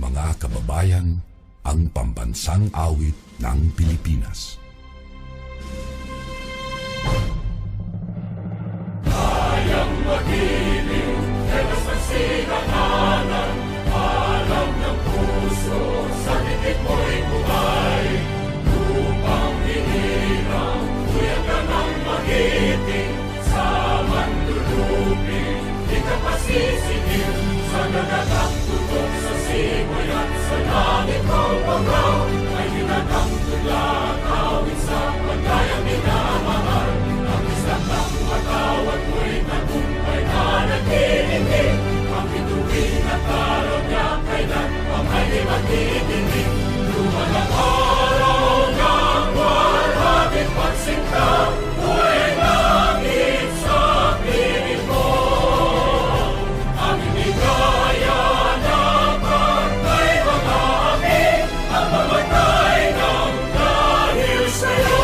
mga kababayan, ang pambansang awit ng Pilipinas. Kayang magiliw, helas ang sinanganan, alam ng puso, sa titik mo'y buhay. Lupang hinirang, kuya ka ng magiting, sa mandulupin, di ka pasisingil, sa nagatang tutok sa simoy at sa langit mo pagaw, ay hinatang tula, kawin sa pagkayang minamahal, ang isang ng matawad mo'y tagumpay na naghihingi, ang bituin at araw niya kailan pang ay di magtitingin. Lumalang araw ng warhabit pagsinta, buhay langit sa piling mo. Ang hindi kaya na pagkay mga api, ang mamatay ng dahil sa'yo.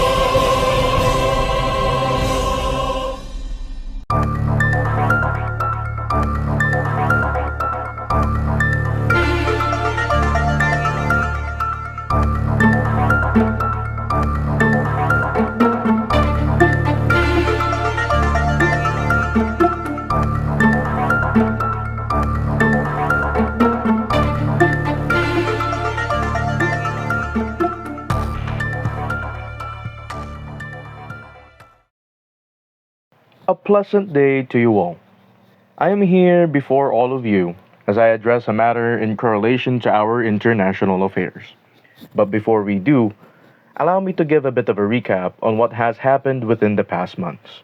A pleasant day to you all. I am here before all of you as I address a matter in correlation to our international affairs. But before we do, allow me to give a bit of a recap on what has happened within the past months.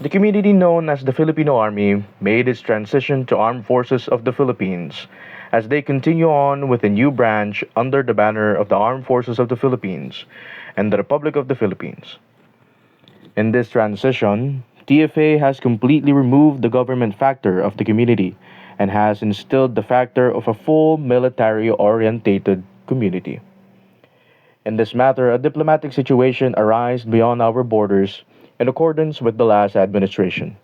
The community known as the Filipino Army made its transition to Armed Forces of the Philippines as they continue on with a new branch under the banner of the Armed Forces of the Philippines and the Republic of the Philippines. In this transition, TFA has completely removed the government factor of the community and has instilled the factor of a full military-orientated community. In this matter, a diplomatic situation arose beyond our borders in accordance with the last administration.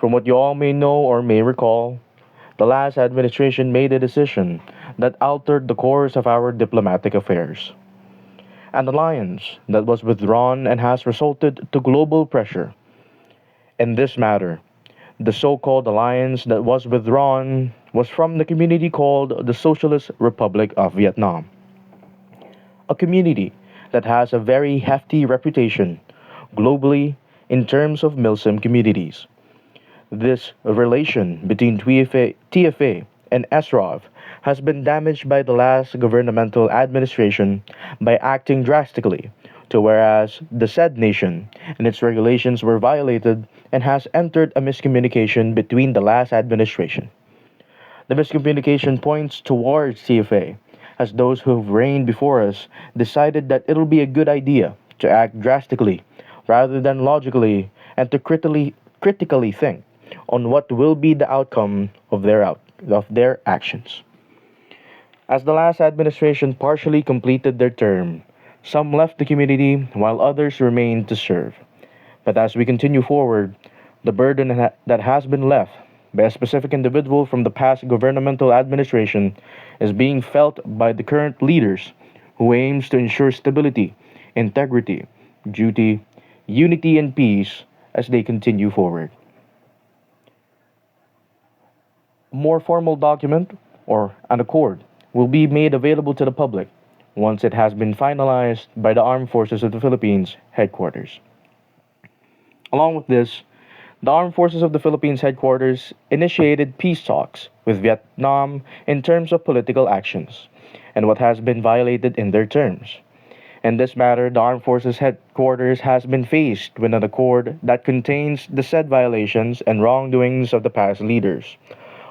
From what you all may know or may recall, the last administration made a decision that altered the course of our diplomatic affairs. An alliance that was withdrawn and has resulted to global pressure. In this matter, the so-called alliance that was withdrawn was from the community called the Socialist Republic of Vietnam. A community that has a very hefty reputation globally in terms of Muslim communities. This relation between TFA and SROV has been damaged by the last governmental administration by acting drastically to whereas the said nation and its regulations were violated and has entered a miscommunication between the last administration. The miscommunication points towards TFA as those who've reigned before us decided that it'll be a good idea to act drastically rather than logically and to critically think on what will be the outcome of their actions. As the last administration partially completed their term, some left the community while others remained to serve. But as we continue forward, the burden that has been left by a specific individual from the past governmental administration is being felt by the current leaders who aims to ensure stability, integrity, duty, unity, and peace as they continue forward. A more formal document, or an accord, will be made available to the public once it has been finalized by the Armed Forces of the Philippines headquarters. Along with this, the Armed Forces of the Philippines headquarters initiated peace talks with Vietnam in terms of political actions and what has been violated in their terms. In this matter, the Armed Forces headquarters has been faced with an accord that contains the said violations and wrongdoings of the past leaders,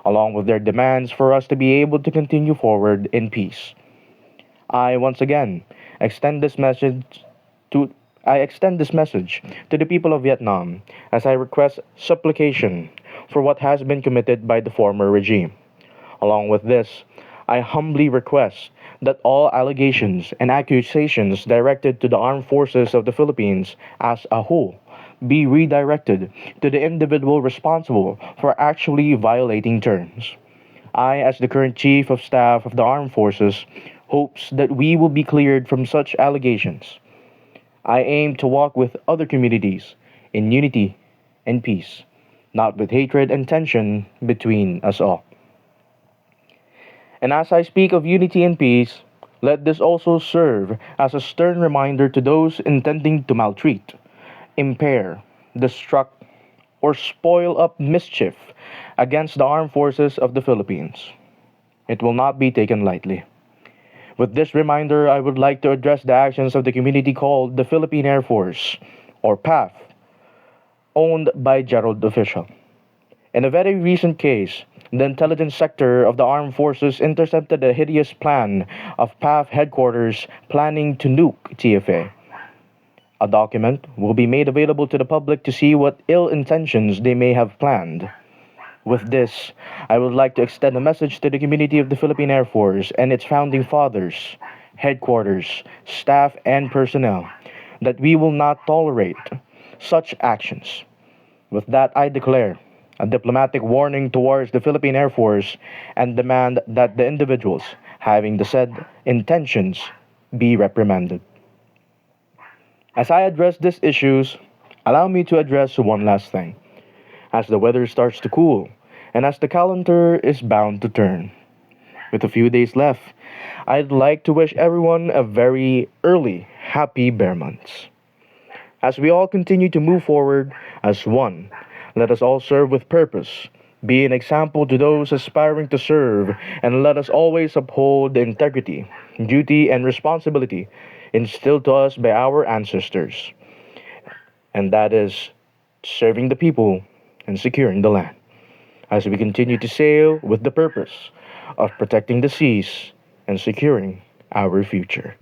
along with their demands for us to be able to continue forward in peace. I once again extend this message to the people of Vietnam as I request supplication for what has been committed by the former regime. Along with this, I humbly request that all allegations and accusations directed to the Armed Forces of the Philippines as a whole be redirected to the individual responsible for actually violating terms. I, as the current Chief of Staff of the Armed Forces, hopes that we will be cleared from such allegations. I aim to walk with other communities in unity and peace, not with hatred and tension between us all. And as I speak of unity and peace, let this also serve as a stern reminder to those intending to maltreat, impair, destruct, or spoil up mischief against the armed forces of the Philippines. It will not be taken lightly. With this reminder, I would like to address the actions of the community called the Philippine Air Force, or PAF, owned by Gerald Official. In a very recent case, the intelligence sector of the armed forces intercepted a hideous plan of PAF headquarters planning to nuke TFA. A document will be made available to the public to see what ill intentions they may have planned. With this, I would like to extend a message to the community of the Philippine Air Force and its founding fathers, headquarters, staff, and personnel that we will not tolerate such actions. With that, I declare a diplomatic warning towards the Philippine Air Force and demand that the individuals having the said intentions be reprimanded. As I address these issues, allow me to address one last thing. As the weather starts to cool, and as the calendar is bound to turn. With a few days left, I'd like to wish everyone a very early happy Bear Months. As we all continue to move forward as one, let us all serve with purpose, be an example to those aspiring to serve, and let us always uphold the integrity, duty, and responsibility instilled to us by our ancestors. And that is serving the people and securing the land, as we continue to sail with the purpose of protecting the seas and securing our future.